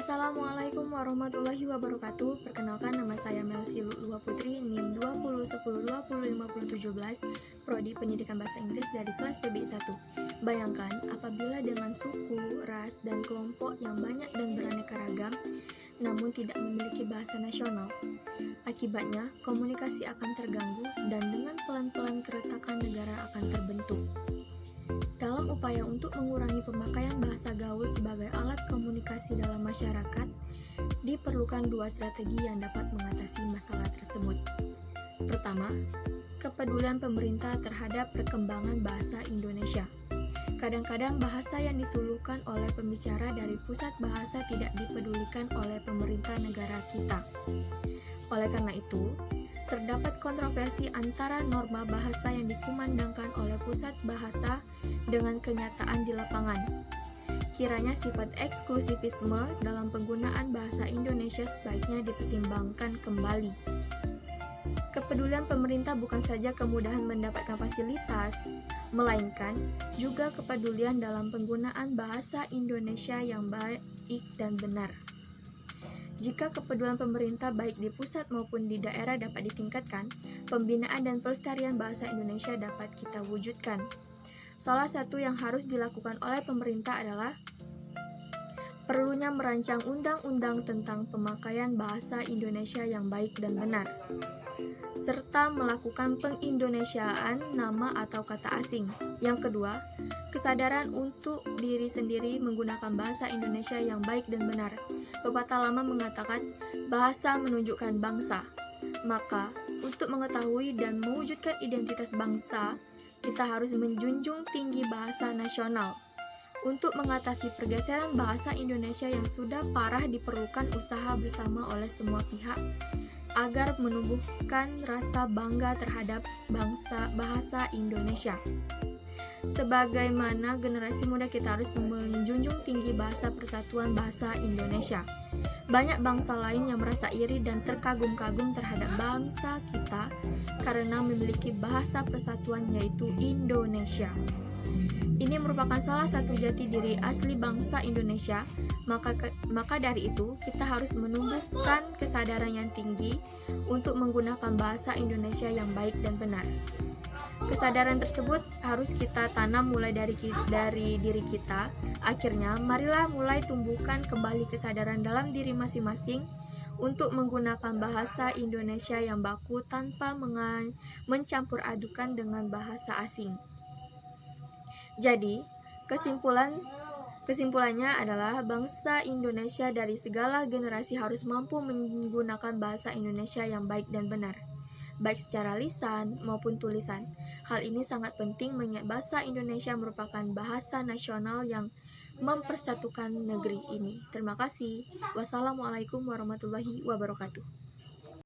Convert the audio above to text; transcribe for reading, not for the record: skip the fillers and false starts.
Assalamualaikum warahmatullahi wabarakatuh. Perkenalkan, nama saya Melsi Luluha Putri, NIM 2010205017, Prodi Pendidikan Bahasa Inggris dari kelas PBI 1. Bayangkan apabila dengan suku, ras, dan kelompok yang banyak dan beraneka ragam, namun tidak memiliki bahasa nasional. Akibatnya, komunikasi akan terganggu dan dengan pelan-pelan keretakan negara akan terbentuk. Dalam upaya untuk mengurangi pemakaian bahasa gaul sebagai alat komunikasi dalam masyarakat, diperlukan dua strategi yang dapat mengatasi masalah tersebut. Pertama, kepedulian pemerintah terhadap perkembangan bahasa Indonesia. Kadang-kadang bahasa yang disuluhkan oleh pembicara dari pusat bahasa tidak dipedulikan oleh pemerintah negara kita. Oleh karena itu, terdapat kontroversi antara norma bahasa yang dikumandangkan oleh pusat bahasa dengan kenyataan di lapangan. Kiranya sifat eksklusivisme dalam penggunaan bahasa Indonesia sebaiknya dipertimbangkan kembali. Kepedulian pemerintah bukan saja kemudahan mendapatkan fasilitas, melainkan juga kepedulian dalam penggunaan bahasa Indonesia yang baik dan benar. Jika kepedulian pemerintah baik di pusat maupun di daerah dapat ditingkatkan, pembinaan dan pelestarian bahasa Indonesia dapat kita wujudkan. Salah satu yang harus dilakukan oleh pemerintah adalah perlunya merancang undang-undang tentang pemakaian bahasa Indonesia yang baik dan benar, serta melakukan pengindonesiaan nama atau kata asing. Yang kedua, kesadaran untuk diri sendiri menggunakan bahasa Indonesia yang baik dan benar. Pepatah lama mengatakan, bahasa menunjukkan bangsa. Maka, untuk mengetahui dan mewujudkan identitas bangsa, kita harus menjunjung tinggi bahasa nasional. Untuk mengatasi pergeseran bahasa Indonesia yang sudah parah, diperlukan usaha bersama oleh semua pihak agar menumbuhkan rasa bangga terhadap bahasa Indonesia. Sebagaimana generasi muda, kita harus menjunjung tinggi bahasa persatuan bahasa Indonesia. Banyak bangsa lain yang merasa iri dan terkagum-kagum terhadap bangsa kita karena memiliki bahasa persatuan, yaitu Indonesia. Ini merupakan salah satu jati diri asli bangsa Indonesia. Maka dari itu, kita harus menumbuhkan kesadaran yang tinggi untuk menggunakan bahasa Indonesia yang baik dan benar. Kesadaran tersebut harus kita tanam mulai dari diri kita. Akhirnya, marilah mulai tumbuhkan kembali kesadaran dalam diri masing-masing untuk menggunakan bahasa Indonesia yang baku tanpa mencampur adukan dengan bahasa asing. Jadi, kesimpulannya adalah bangsa Indonesia dari segala generasi harus mampu menggunakan bahasa Indonesia yang baik dan benar, baik secara lisan maupun tulisan. Hal ini sangat penting mengingat bahasa Indonesia merupakan bahasa nasional yang mempersatukan negeri ini. Terima kasih. Wassalamualaikum warahmatullahi wabarakatuh.